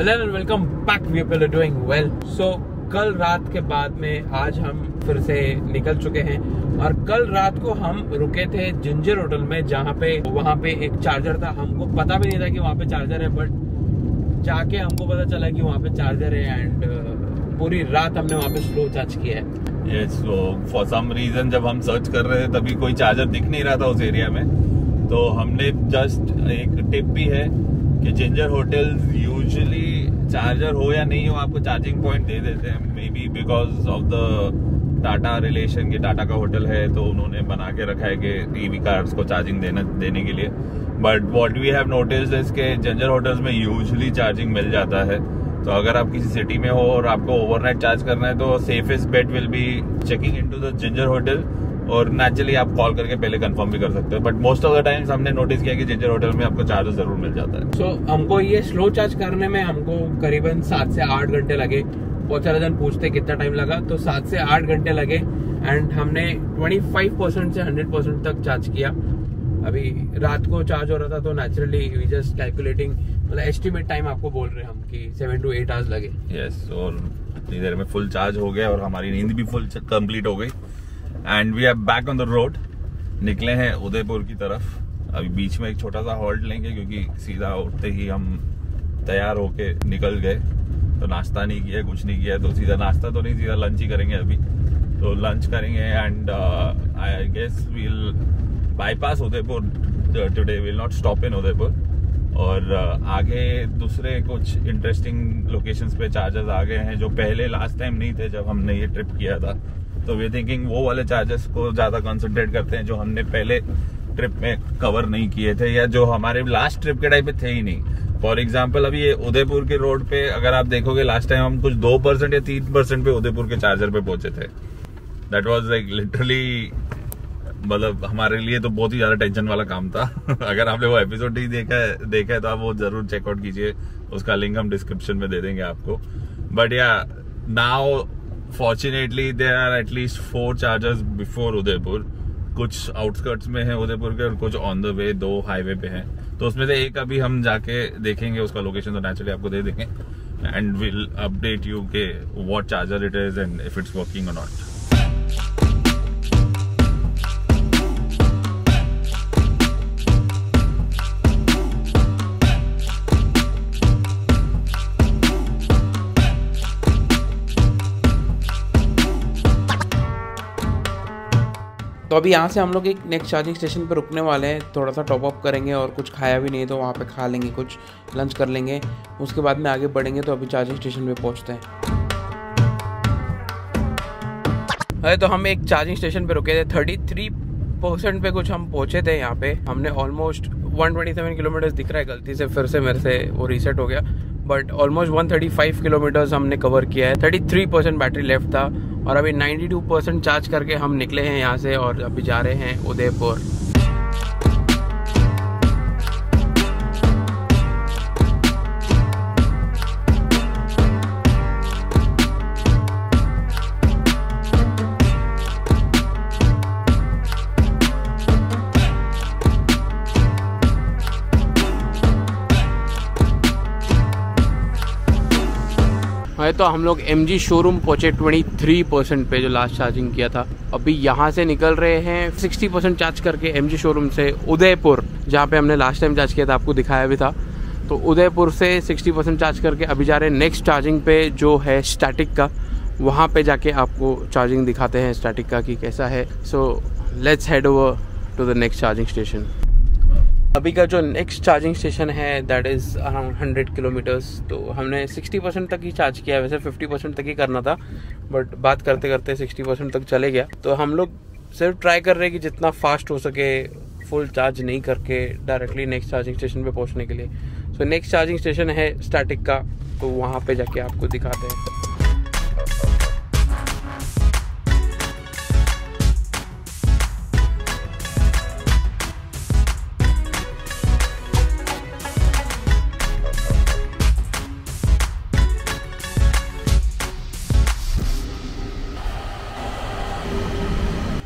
Milan and welcome back. We are doing well. So कल रात के बाद में आज हम फिर से निकल चुके हैं और कल रात को हम रुके थे जिंजर होटल में, जहाँ पे वहाँ पे एक चार्जर था। हमको पता भी नहीं था कि वहाँ पे चार्जर है, बट जाके हमको पता चला कि वहाँ पे चार्जर है एंड पूरी रात हमने वहाँ पे स्लो चार्ज किया है। Yes, so for some reason जब हम सर्च कर रहे थे तभी कोई चार्जर दिख नहीं रहा था उस एरिया में, तो हमने जस्ट एक टिप भी है कि जिंजर होटल्स यूजुअली चार्जर हो या नहीं हो आपको चार्जिंग पॉइंट दे देते हैं। May be because of the Tata relation, के टाटा का होटल है तो उन्होंने बना के रखा है कि ईवी कार्स को चार्जिंग देने के लिए। But what we have noticed is के जिंजर होटल्स में यूजुअली चार्जिंग मिल जाता है। तो अगर आप किसी सिटी में हो और आपको ओवरनाइट चार्ज करना है तो safest bet will be checking into the Ginger hotel, और नेचुरली आप कॉल करके पहले कंफर्म भी कर सकते हो। But most of the times हमने नोटिस किया कि जिंजर होटल में आपको चार्जर जरूर मिल जाता है। सो हमको ये स्लो चार्ज करने में हमको करीबन 7 से 8 घंटे लगे। बहुत सारे जन पूछते कितना टाइम लगा, तो 7 से 8 घंटे लगे एंड हमने 25% से 100% तक चार्ज किया। अभी रात को चार्ज हो रहा था तो नेचुरली वी जस्ट कैलकुलेटिंग, मतलब एस्टिमेट टाइम आपको बोल रहे हैं हम कि 7 to 8 आवर्स लगे। यस, और इतनी देर में फुल चार्ज हो गया और हमारी नींद भी फुल कंप्लीट हो गई and we are back on the road. निकले हैं उदयपुर की तरफ। अभी बीच में एक छोटा सा हॉल्ट लेंगे क्योंकि सीधा उठते ही हम तैयार होके निकल गए, तो नाश्ता नहीं किया, कुछ नहीं किया, तो सीधा नाश्ता तो नहीं, सीधा लंच ही करेंगे अभी। तो लंच करेंगे and I guess we'll bypass Udaipur today, will not stop in Udaipur. और आगे दूसरे कुछ इंटरेस्टिंग लोकेशंस पे चार्जर्स आ गए हैं जो पहले लास्ट टाइम नहीं थे जब हमने ये ट्रिप किया था। तो वी थिंकिंग वो वाले चार्जर्स को ज्यादा कंसंट्रेट करते हैं जो हमने पहले ट्रिप में कवर नहीं किए थे या जो हमारे लास्ट ट्रिप के टाइम पे थे ही नहीं। फॉर एग्जाम्पल अभी ये उदयपुर के रोड पे अगर आप देखोगे लास्ट टाइम हम कुछ 2% या 3% पे उदयपुर के चार्जर पे पहुंचे थे। दैट वॉज लाइक लिटरली, मतलब हमारे लिए तो बहुत ही ज्यादा टेंशन वाला काम था। अगर आपने वो एपिसोड नहीं देखा है तो आप वो जरूर चेकआउट कीजिए, उसका लिंक हम डिस्क्रिप्शन में दे देंगे आपको। But yeah now fortunately there are at least 4 chargers before Udaipur. कुछ आउटस्कर्ट्स में है उदयपुर के और कुछ ऑन द वे 2 हाईवे पे हैं। तो उसमें से एक अभी हम जाके देखेंगे, उसका लोकेशन तो नेचुरली आपको दे देंगे एंड विल अपडेट यू के what charger it is and if it's working और नॉट। तो अभी यहाँ से हम लोग एक नेक्स्ट चार्जिंग स्टेशन पर रुकने वाले हैं, थोड़ा सा टॉप अप करेंगे और कुछ खाया भी नहीं है तो वहाँ पे खा लेंगे, कुछ लंच कर लेंगे, उसके बाद में आगे बढ़ेंगे। तो अभी चार्जिंग स्टेशन पे पहुँचते हैं। अरे तो हम एक चार्जिंग स्टेशन पे रुके थे, 33% पे कुछ हम पहुँचे थे। यहाँ पे हमने ऑलमोस्ट 127 किलोमीटर दिख रहा है, गलती से फिर से मेरे से वो रीसेट हो गया, बट ऑलमोस्ट 135 किलोमीटर्स हमने कवर किया है। 33% बैटरी लेफ्ट था और अभी 92% चार्ज करके हम निकले हैं यहाँ से और अभी जा रहे हैं उदयपुर। तो हम लोग MG शोरूम पहुंचे 23% पे, जो लास्ट चार्जिंग किया था। अभी यहाँ से निकल रहे हैं 60% चार्ज करके MG शोरूम से उदयपुर, जहाँ पे हमने लास्ट टाइम चार्ज किया था, आपको दिखाया भी था। तो उदयपुर से 60% चार्ज करके अभी जा रहे हैं नेक्स्ट चार्जिंग पे जो है स्टैटिक का। वहाँ पे जाके आपको चार्जिंग दिखाते हैं स्टैटिक का कि कैसा है। So let's head over to the next charging station. अभी का जो नेक्स्ट चार्जिंग स्टेशन है दैट इज़ अराउंड 100 किलोमीटर्स। तो हमने 60% तक ही चार्ज किया, वैसे 50% तक ही करना था, बट बात करते करते 60% तक चले गया। तो हम लोग सिर्फ ट्राई कर रहे हैं कि जितना फास्ट हो सके फुल चार्ज नहीं करके डायरेक्टली नेक्स्ट चार्जिंग स्टेशन पे पहुंचने के लिए। सो नेक्स्ट चार्जिंग स्टेशन है स्टैटिक का, तो वहाँ पे जाके आपको दिखाते हैं।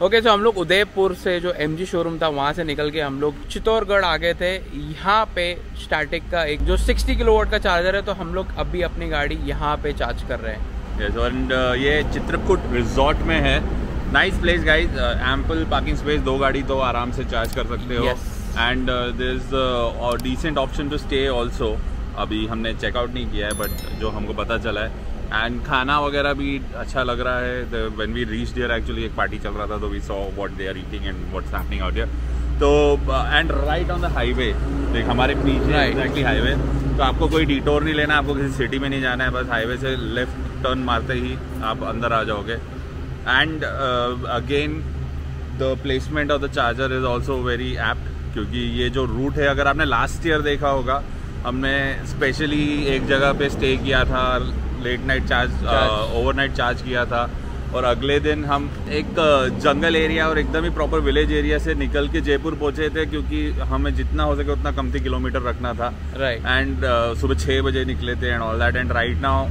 ओके, तो हम लोग उदयपुर से जो MG शोरूम था वहाँ से निकल के हम लोग चित्तौड़गढ़ आ गए थे। यहाँ पे स्टैटिक का एक जो 60 किलोवाट का चार्जर है, तो हम लोग अभी अपनी गाड़ी यहाँ पे चार्ज कर रहे हैं। Yes, and ये चित्रकूट रिजॉर्ट में है। Nice place guys, ample parking space, 2 गाड़ी तो आराम से चार्ज कर सकते हो। And there is decent option to stay also. अभी हमने चेकआउट नहीं किया है बट जो हमको पता चला है, एंड खाना वगैरह भी अच्छा लग रहा है। When we reached here actually एक पार्टी चल रहा था, तो we saw what they are eating and what's happening out here. तो and right on the highway, देख हमारे पीछे एग्जैक्टली हाईवे, तो आपको कोई डिटोर नहीं लेना, आपको किसी सिटी में नहीं जाना है, बस हाईवे से लेफ्ट टर्न मारते ही आप अंदर आ जाओगे। And again the placement of the charger is also very apt, क्योंकि ये जो रूट है, अगर आपने लास्ट ईयर देखा होगा, हमने स्पेशली एक जगह पे स्टे किया था, late night charge overnight charge किया था, और अगले दिन हम एक जंगल एरिया और एकदम ही प्रॉपर विलेज एरिया से निकल के जयपुर पहुंचे थे, क्योंकि हमें जितना हो सके उतना कम किलोमीटर रखना था। राइट। एंड सुबह 6 बजे निकले थे and all that. And right now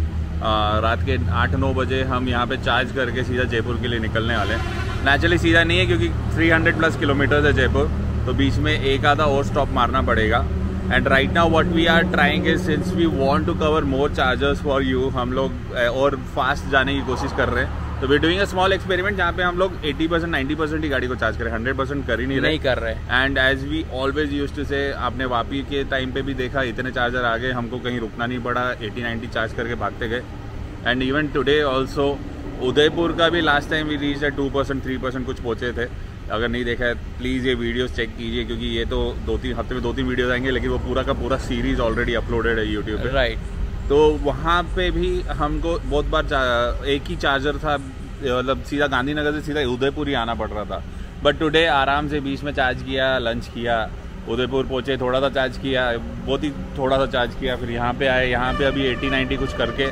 रात के 8-9 बजे हम यहाँ पे चार्ज करके सीधा जयपुर के लिए निकलने वाले हैं। नेचुरली सीधा नहीं है, क्योंकि 300+ किलोमीटर है जयपुर, तो बीच में एक आधा और स्टॉप मारना पड़ेगा। And right now what we are trying is, since we want to cover more chargers for you, हम लोग और फास्ट जाने की कोशिश कर रहे हैं। तो we doing a small experiment जहाँ पे हम लोग 80% 90% ही गाड़ी को चार्ज करें, 100% कर ही नहीं कर रहे। And as we always used to say, आपने वापी के टाइम पे भी देखा, इतने चार्जर आ गए, हमको कहीं रुकना नहीं पड़ा, 80-90 चार्ज करके भागते गए। And even today also Udaipur का भी लास्ट टाइम वी रीच 2% 3% कुछ पहुंचे थे। अगर नहीं देखा है प्लीज़ ये वीडियोस चेक कीजिए, क्योंकि ये तो 2-3 हफ्ते में 2-3 वीडियोस आएंगे, लेकिन वो पूरा का पूरा सीरीज ऑलरेडी अपलोडेड है यूट्यूब पे। राइट। तो वहाँ पे भी हमको बहुत बार एक ही चार्जर था, मतलब सीधा गांधीनगर से सीधा उदयपुर ही आना पड़ रहा था। बट टुडे आराम से बीच में चार्ज किया, लंच किया, उदयपुर पहुँचे, थोड़ा सा चार्ज किया, बहुत ही थोड़ा सा चार्ज किया, फिर यहाँ पे आए, यहाँ पे अभी 80-90 कुछ करके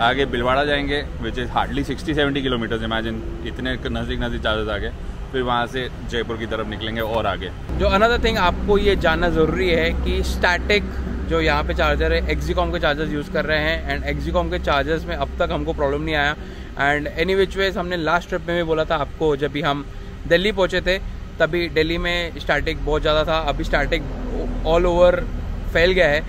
आगे बिलवाड़ा जाएंगे, which is hardly 60-70 kilometres. Imagine इतने नज़दीक चार्जर्स आगे, फिर वहाँ से जयपुर की तरफ निकलेंगे और आगे। जो अनदर थिंग आपको ये जानना ज़रूरी है कि स्टैटिक जो यहाँ पे चार्जर है, एक्जीकॉम के चार्जर्स यूज़ कर रहे हैं, एंड एक्जीकॉम के चार्जर्स में अब तक हमको प्रॉब्लम नहीं आया। एंड एनी विच वेज हमने लास्ट ट्रिप में भी बोला था आपको, जब भी हम दिल्ली पहुँचे थे तभी दिल्ली में स्टैटिक बहुत ज़्यादा था, अभी स्टैटिक ऑल ओवर फैल गया है।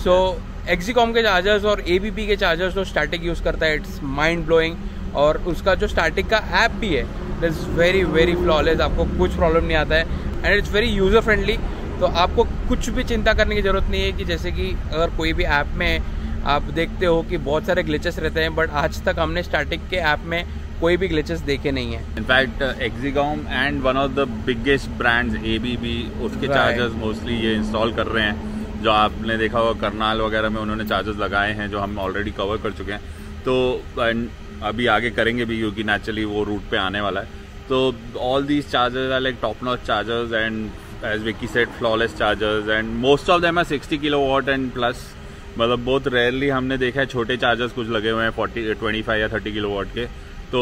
सो एक्जीकॉम के चार्जर्स और ABB के चार्जर्स जो स्टैटिक यूज़ करता है, इट्स माइंड ब्लोइंग। और उसका जो स्टैटिक का ऐप भी है, it is very very flawless, आपको कुछ प्रॉब्लम नहीं आता है, and it's very user friendly. तो आपको कुछ भी चिंता करने की ज़रूरत नहीं है कि जैसे कि अगर कोई भी ऐप में आप देखते हो कि बहुत सारे ग्लिचेस रहते हैं, बट आज तक हमने स्टैटिक के ऐप में कोई भी ग्लिचेस देखे नहीं है। In fact Exicom and one of the biggest brands ABB, उसके चार्जर्स मोस्टली ये इंस्टॉल कर रहे हैं। जो आपने देखा होगा करनाल वगैरह में उन्होंने चार्जर्स लगाए हैं, जो हम ऑलरेडी कवर कर चुके हैं। तो अभी आगे करेंगे भी, क्योंकि नेचुरली वो रूट पे आने वाला है। तो all these chargers are like top notch chargers, and as Vicky said flawless chargers, and most of them are 60 kilowatt and plus. मतलब बहुत रेयरली हमने देखा है छोटे चार्जर्स कुछ लगे हुए हैं 25 या 30 किलोवाट के। तो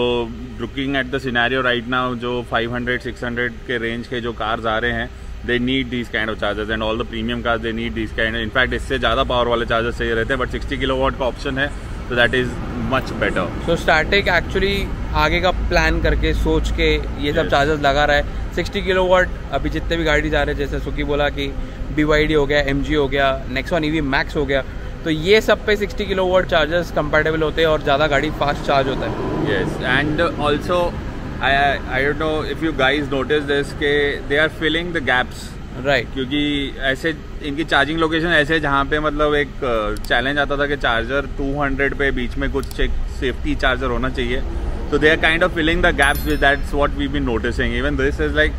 looking at the scenario right now, जो 500-600 के रेंज के जो कार्स आ रहे हैं, they need these kind of chargers, and all the premium cars they need these kind of, in fact इससे ज़्यादा पावर वाले चार्जर चाहिए रहते हैं, बट 60 किलोवाट का ऑप्शन है, तो that is much better. So static actually आगे का प्लान करके सोच के ये सब चार्जर्स लगा रहा है। 60 किलोवाट अभी जितने भी गाड़ी जा रहे हैं, जैसे सुकी बोला कि BYD हो गया, MG हो गया, नेक्सॉन EV मैक्स हो गया, तो ये सब पे 60 किलोवाट चार्जर्स कंपैटिबल होते हैं और ज़्यादा गाड़ी फास्ट चार्ज होता है। Yes, and also I don't know if you guys notice this कि they are filling the gaps, right. क्योंकि ऐसे इनकी चार्जिंग लोकेशन ऐसे जहाँ पे मतलब एक चैलेंज आता था कि चार्जर 200 पे बीच में कुछ एक सेफ्टी चार्जर होना चाहिए, तो they are kind of filling the gaps, that's what we been noticing. Even this is like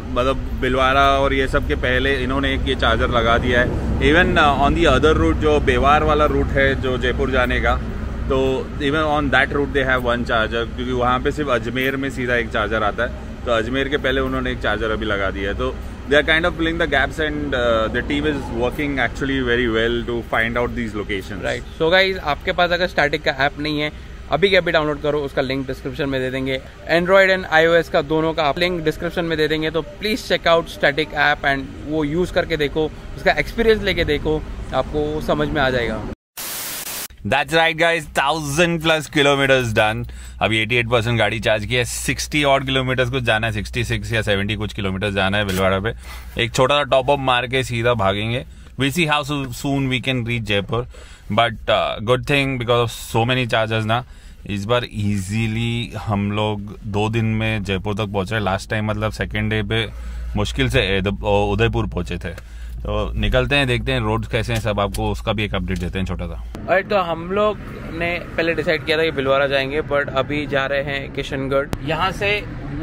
मतलब बिलवाड़ा और ये सब के पहले इन्होंने एक ये चार्जर लगा दिया है। Even on the other route, जो बेवार वाला रूट है जो जयपुर जाने का, तो even on that route they have one charger, क्योंकि वहाँ पे सिर्फ अजमेर में सीधा एक चार्जर आता है, तो अजमेर के पहले उन्होंने एक चार्जर अभी लगा दिया है। तो they are kind of filling the gaps, and the team is working actually very well to find out these locations. Right. So guys, आपके पास अगर स्टैटिक का ऐप नहीं है, अभी के अभी डाउनलोड करो, उसका लिंक डिस्क्रिप्शन में दे देंगे। एंड्रॉयड एंड iOS का दोनों का लिंक डिस्क्रिप्शन में दे देंगे, तो please checkout Statiq app and वो यूज करके देखो, उसका एक्सपीरियंस लेके देखो, आपको समझ में आ जाएगा। That's right guys, 1000+ kilometres done. अभी 88% गाड़ी चार्ज की है। 60 और किलोमीटर्स कुछ जाना है, 66 या 70 कुछ किलोमीटर्स जाना है भिलवाड़ा पे। एक छोटा सा टॉप अप मार के सीधा भागेंगे। We'll see how soon we can reach Jaipur, but good thing because of so many charges ना, इस बार इजीली हम लोग 2 दिन में जयपुर तक पहुंच रहे। लास्ट टाइम मतलब सेकेंड डे पे मुश्किल से उदयपुर पहुंचे थे। तो निकलते हैं, देखते हैं रोड कैसे हैं सब, आपको उसका भी एक अपडेट देते हैं छोटा सा। अरे तो हम लोग ने पहले डिसाइड किया था कि भिलवाड़ा जाएंगे, बट अभी जा रहे हैं किशनगढ़। यहाँ से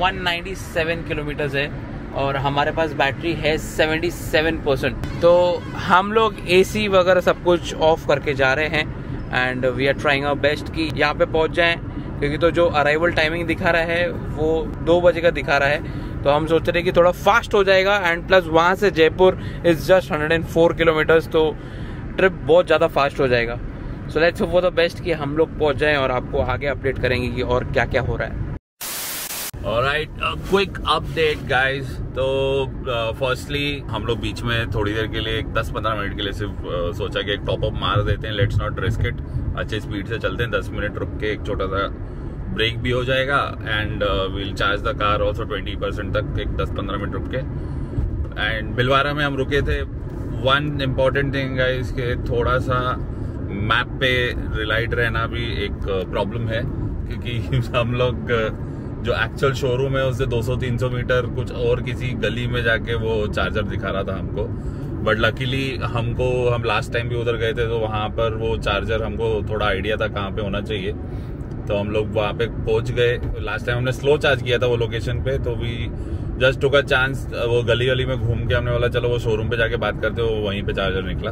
197 किलोमीटर्स है और हमारे पास बैटरी है 77%। तो हम लोग AC वगैरह सब कुछ ऑफ करके जा रहे हैं and we are trying our best कि यहाँ पे पहुँच जाएं, क्योंकि तो जो अराइवल टाइमिंग दिखा रहा है वो 2 बजे का दिखा रहा है। तो हम सोच रहे हैं कि थोड़ा फास्ट हो जाएगा एंड प्लस वहाँ से जयपुर इज जस्ट 104 किलोमीटर्स, तो ट्रिप बहुत ज़्यादा फास्ट हो जाएगा। So let's hope for the best कि हम लोग पहुँच जाएं और आपको आगे अपडेट करेंगे कि और क्या क्या हो रहा है। Alright, quick update guys. तो फर्स्टली हम लोग बीच में थोड़ी देर के लिए 10-15 मिनट के लिए सिर्फ सोचा कि एक टॉप अप मार देते हैं। लेट्स नॉट रिस्क इट, अच्छे स्पीड से चलते हैं। 10 मिनट रुक के एक छोटा सा ब्रेक भी हो जाएगा and will charge the car also 20% तक, एक 10-15 मिनट रुक के। एंड भिलवाड़ा में हम रुके थे। वन इम्पॉर्टेंट थिंग गाइज के थोड़ा सा मैप पे रिलाइट रहना भी एक प्रॉब्लम है, क्योंकि हम लोग जो एक्चुअल शोरूम है उससे 200-300 मीटर कुछ और किसी गली में जाके वो चार्जर दिखा रहा था हमको। बट लकीली हम लास्ट टाइम भी उधर गए थे तो वहाँ पर वो चार्जर हमको थोड़ा आइडिया था कहाँ पे होना चाहिए, तो हम लोग वहाँ पे पहुँच गए। लास्ट टाइम हमने स्लो चार्ज किया था वो लोकेशन पे, तो we just took a chance. वो गली में घूम के हमने बोला चलो वो शोरूम पे जाके बात करते हो, वहीं पे चार्जर निकला।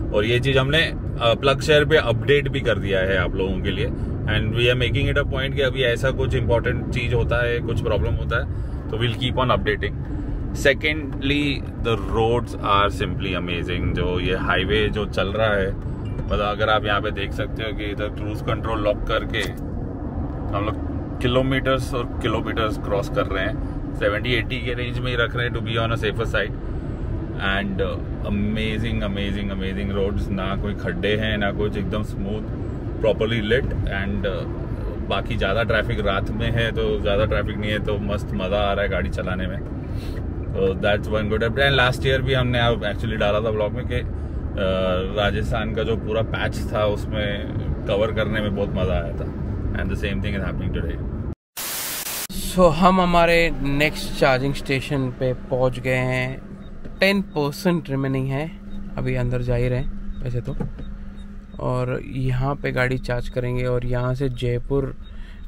और ये चीज़ हमने प्लग शेयर पे अपडेट भी कर दिया है आप लोगों के लिए and we are making it a point कि अभी ऐसा कुछ इंपॉर्टेंट चीज होता है, कुछ प्रॉब्लम होता है तो will keep on updating. Secondly the roads are simply amazing. जो ये हाईवे जो चल रहा है, मतलब अगर आप यहाँ पे देख सकते हो कि इधर क्रूज कंट्रोल लॉक करके हम लोग किलोमीटर्स और किलोमीटर्स क्रॉस कर रहे हैं। 70-80 के रेंज में ही रख रहे हैं to be on a safer side. And amazing amazing amazing roads, ना कोई खड्डे हैं ना कुछ, एकदम स्मूथ, प्रॉपरली लिट एंड बाकी ज़्यादा ट्रैफिक रात में है तो ज़्यादा ट्रैफिक नहीं है, तो मस्त मज़ा आ रहा है गाड़ी चलाने में। तो that's one good update. Last year भी हमने एक्चुअली डाला था ब्लॉग में कि राजस्थान का जो पूरा पैच था उसमें कवर करने में बहुत मज़ा आया था and the same thing is happening today. So हम हमारे नेक्स्ट चार्जिंग स्टेशन पे पहुंच गए हैं। 10% रिमेनिंग है, अभी अंदर जा ही रहे हैं वैसे तो। और यहाँ पे गाड़ी चार्ज करेंगे और यहाँ से जयपुर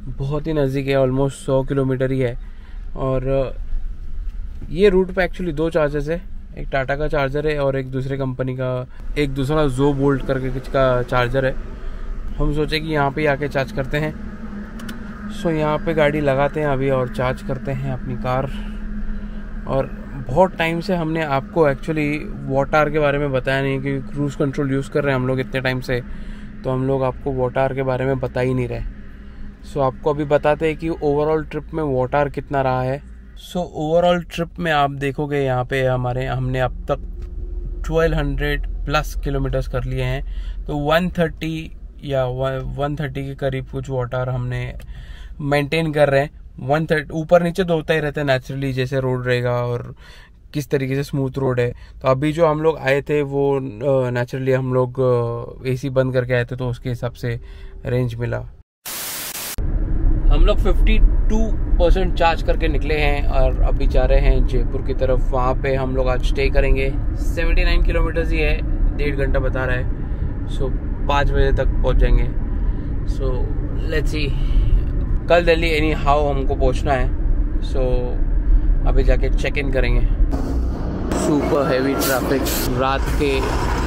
बहुत ही नज़दीक है, ऑलमोस्ट 100 किलोमीटर ही है। और ये रूट पे एक्चुअली 2 चार्जर्स है, एक टाटा का चार्जर है और एक दूसरे कंपनी का, एक दूसरा जो बोल्ट करके कुछ का चार्जर है। हम सोचे कि यहाँ पे आके चार्ज करते हैं। सो यहाँ पे गाड़ी लगाते हैं अभी और चार्ज करते हैं अपनी कार। और बहुत टाइम से हमने आपको एक्चुअली वाटर के बारे में बताया नहीं, क्योंकि क्रूज़ कंट्रोल यूज़ कर रहे हैं हम लोग इतने टाइम से, तो हम लोग आपको वाटर के बारे में बता ही नहीं रहे। सो आपको अभी बताते हैं कि ओवरऑल ट्रिप में वाटर कितना रहा है। सो ओवरऑल ट्रिप में आप देखोगे यहाँ पे हमने अब तक 1200+ किलोमीटर्स कर लिए हैं, तो 130 या 130 के करीब कुछ वाटर हमने मेंटेन कर रहे हैं। 130 ऊपर नीचे तो होता ही रहता है नेचुरली, जैसे रोड रहेगा और किस तरीके से स्मूथ रोड है। तो अभी जो हम लोग आए थे वो नेचुरली हम लोग AC बंद करके आए थे, तो उसके हिसाब से रेंज मिला। हम लोग 52% चार्ज करके निकले हैं और अभी जा रहे हैं जयपुर की तरफ। वहाँ पे हम लोग आज स्टे करेंगे। 79 किलोमीटर्स ही है, 1.5 घंटा बता रहा है। सो 5 बजे तक पहुँच जाएंगे। सो लेट्स सी, कल दिल्ली एनी हाउ हमको पहुंचना है। सो अभी जाके चेक इन करेंगे। सुपर हैवी ट्रैफिक, रात के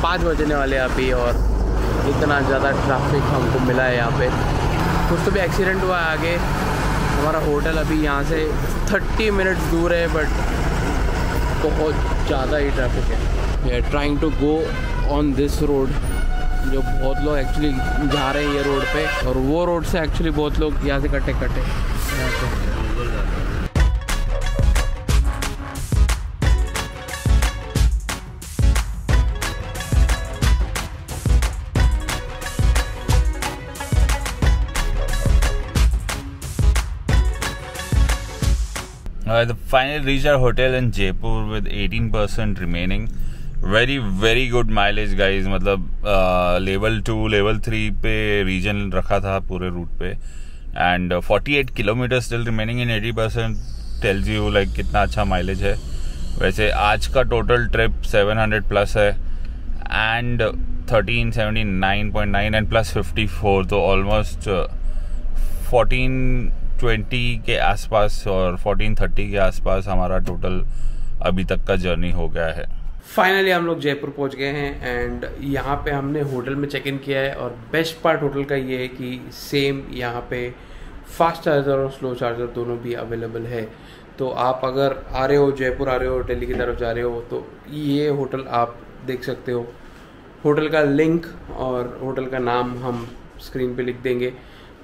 5 बजने वाले अभी और इतना ज़्यादा ट्रैफिक हमको मिला है यहाँ पे। कुछ तो भी एक्सीडेंट हुआ है आगे। हमारा होटल अभी यहाँ से 30 मिनट्स दूर है, बट बहुत ज़्यादा ही ट्रैफिक है। We are trying to go on this road, जो बहुत लोग एक्चुअली जा रहे हैं ये रोड पे, और वो रोड से एक्चुअली बहुत लोग यहाँ से कटे यहाँ पे। Finally reached our hotel in Jaipur with 18% remaining. Very good mileage guys. मतलब level 2 level 3 पे रीजन रखा था पूरे रूट पे, and 48 kilometers still remaining in 80% tells you like कितना अच्छा माइलेज है. वैसे आज का टोटल ट्रिप 700 प्लस है and 1379.9 and plus 54, तो ऑलमोस्ट 1420 के आसपास और 1430 के आसपास हमारा टोटल अभी तक का जर्नी हो गया है. फाइनली हम लोग जयपुर पहुंच गए हैं एंड यहाँ पे हमने होटल में चेक इन किया है. और बेस्ट पार्ट होटल का ये है कि सेम यहाँ पे फास्ट चार्जर और स्लो चार्जर दोनों भी अवेलेबल है. तो आप अगर आ रहे हो, जयपुर आ रहे हो, दिल्ली की तरफ जा रहे हो, तो ये होटल आप देख सकते हो. होटल का लिंक और होटल का नाम हम स्क्रीन पे लिख देंगे.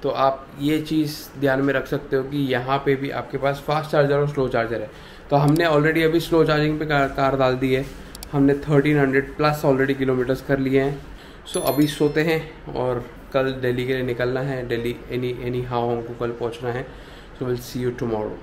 तो आप ये चीज़ ध्यान में रख सकते हो कि यहाँ पे भी आपके पास फास्ट चार्जर और स्लो चार्जर है. तो हमने ऑलरेडी अभी स्लो चार्जिंग पे कार डाल दी है. हमने 1300 प्लस ऑलरेडी किलोमीटर्स कर लिए हैं. सो अभी सोते हैं और कल दिल्ली के लिए निकलना है. दिल्ली एनी हाउ हमको कल पहुँचना है. So will see you tomorrow.